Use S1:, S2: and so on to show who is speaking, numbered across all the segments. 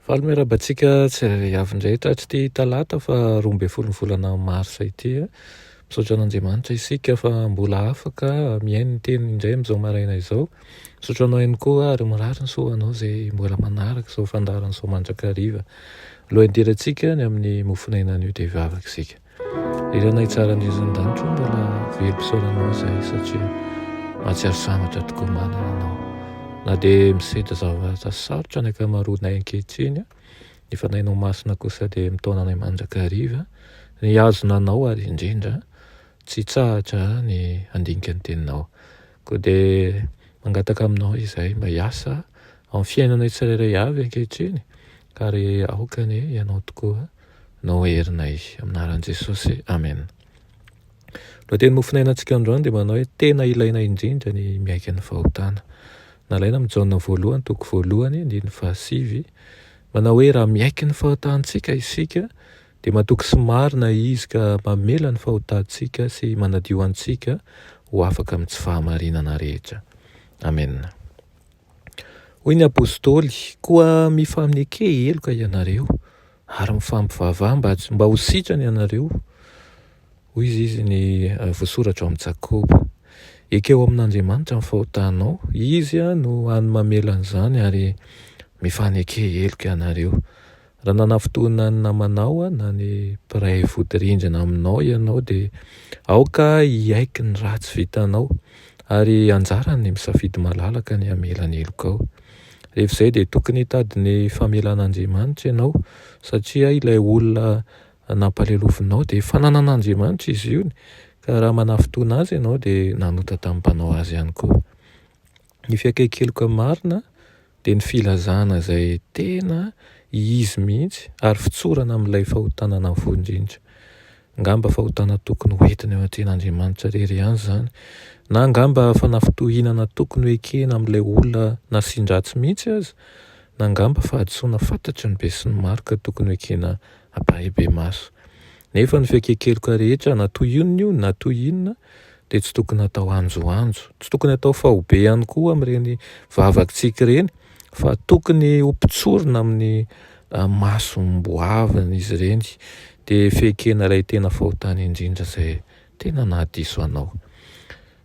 S1: Valomerabantsika tsy avindrehitra tsy ty talata fa 12 volana marsa ity misaotra an'Andriamanitra isika fa mbola afaka miaino ny teniny indray amin'izao maraina izao. Misaotra anao ihany koa ary mirary ny soanao izay mbola manaraka izao fandaran'ny izao mandrakariva. Alohan'ny hidirantsika ny amin'ny mofinaina an'io dia hivavaka isika. Iranay tsara indrindran-danitra mbola velom-pisaoranao izay satria mahatsiaro sambatra tokoa manana anao. Na dia misehatra zavatra sarotra ny ankamaroanay ankehitriny, ny fanahinao masina kosa dia mitaonanay mandrakariva, ny azonanao ary indrindra tsy tsahatra ny handinika ny teninao. Koa dia mangataka aminao izahay mba hiasa amin'ny fiainanay tsirairay avy ankehitriny, ka ry aokany ianao tokoa no herinay aminaran'i Jesosy. Amen. Raha teny mofinainantsika androany dia manao hoe tena ilaina indrindra ny miaika ny fahotana. Nalaina amin'ny Jaona 1:1-9 manao hoe raha miaiky ny fahotantsika isika dia matoky sy marina izy ka mamela ny fahotantsika sy manadio antsika ho afaka amin'ny tsy fahamarinana rehetra. Amen. Hoy ny apôstôly, koa mifamineke heloka ianareo ary mifampivavah mba ho sitrany ianareo. Hoy izy ny voasoratra ao amin'ny Jakoba. Ekeo amin'Andriamanitra ny fahotanao, izy no hany mamela an'izany ary mifaneke heloka ianareo. Raha nana fotoana ny namanao na ny mpiray vodi-rindrina aminao ianao dia aoka hiaiky ny ratsy vitanao ary anjarany ny misafidy malalaka ny hamela ny heloka ao. Rehefa izay dia tokony hitady ny famelan'Andriamanitra ianao satria ilay olona nampalelovinao dia fananan'Andriamanitra izy io. Ka raha manafotoana azy ianao dia nanota tamin'ny mpanao azy ihany koa. Ny fiakaikeloka marina dia ny filazana izay tena izy mihitsy ary fitsorana amin'ilay fahotana navondrindra. Ngamba fahotana tokony hoentina eo an-ten'Andriamanitra irery ihany izany. Na ngamba fanafotohinana tokony hoekena amin'ilay olona nasindratsy mihitsy aza. Na ngamba fahadisoana fantatry ny be sy ny maro ka tokony hoekena ampahebe maso. Nefa ny fiakaikeloka rehetra na toy io na toy inona dia tsy tokony atao anjoanjo, tsy tokony atao fahobe ihany koa amin'ireny vavakintsika ireny, fa tokony ho mpitsorona amin'ny masomboavana izy ireny dia fekena ilay tena fahotana indrindra izay tena nahadiso anao.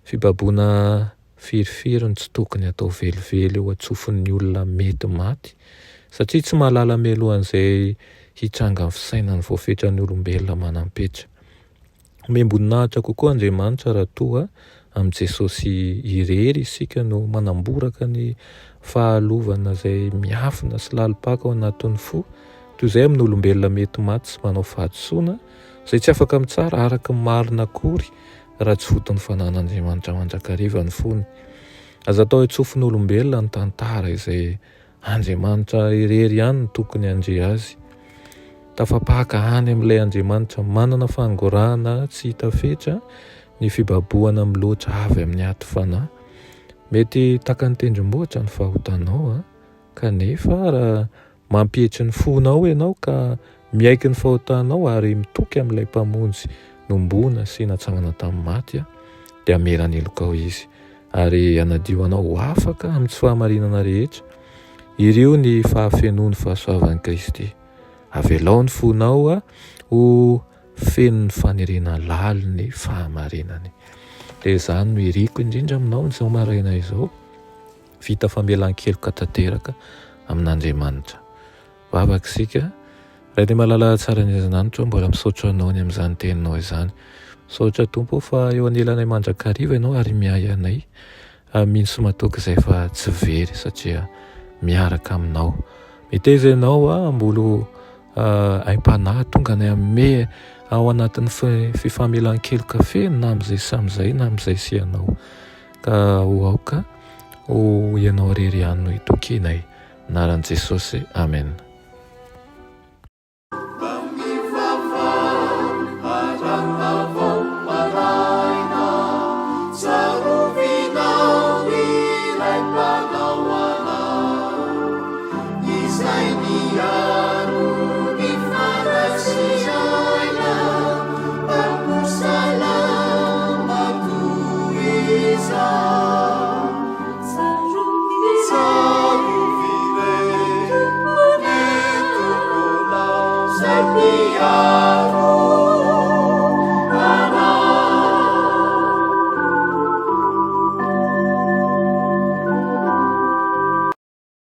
S1: Fibaboana firifiriny tsy tokony atao velively eo antsofin'ny olona mety maty satria tsy mahalala mialohan'izay hitranga ny fisainany voafetran'ny olombelona manampetra. Miamboninahitra kokoa Andriamanitra raha toa amin'i Jesosy irery isika no manamboraka ny fahalovana izay miafina sy lalipaka ao anatin'ny fo, toy izay amin'ny olombelona mety maty sy manao fahadisoana izay tsy afaka mitsara araka ny marina akory raha tsy fotony fanan'Andriamanitra mandrakariva ny fony. Aza atao antsofin'ny olombelona ny tantara izay Andriamanitra irery ihany no tokony handre azy. Tafapaka hany amin'ilay Andriamanitra manana fangorana tsy hita fetra ny fibaboana miloatra avy amin'ny aty fanahy. Mety taka ny tendrombohitra ny fahotanao kanefa raha mampihetry ny fonao ianao ka miaiky ny fahotanao ary mitoky amin'ilay mpamonjy nombona sy natsangana tamin'ny maty dia hamela ny heloka ao izy ary hanadio anao ho afaka amin'ny tsy fahamarinana rehetra. Ireo ny fahafenoan'ny fahasoavan'i Kristy. Avelao ny fonao ho feno ny fanerena laliny fahamarinany. Dia izany no iriko indrindra aminao n'izao maraina izao. Vita famelan-keloka tanteraka amin'Andriamanitra. Vavaka isika. Raha dia mahalala tsara ny Andriamanitra mbola misaotra anao ny amin'izany teninao izany. Misaotra Tompo fa eo anelanay mandrakariva ianao ary miay anay. Mino sy matoky izay fa tsy very satria miaraka aminao. Miteza ianao mbolo aim-panahy tonga ny hamme ao anatin'ny fifamelan-keloka feno na amin'izay sam'izay na amin'izay sy ianao. Ka ho aoka ho ianao irery ihany no hitokianay. Anaran'i Jesosy. Amen.
S2: Hallelujah.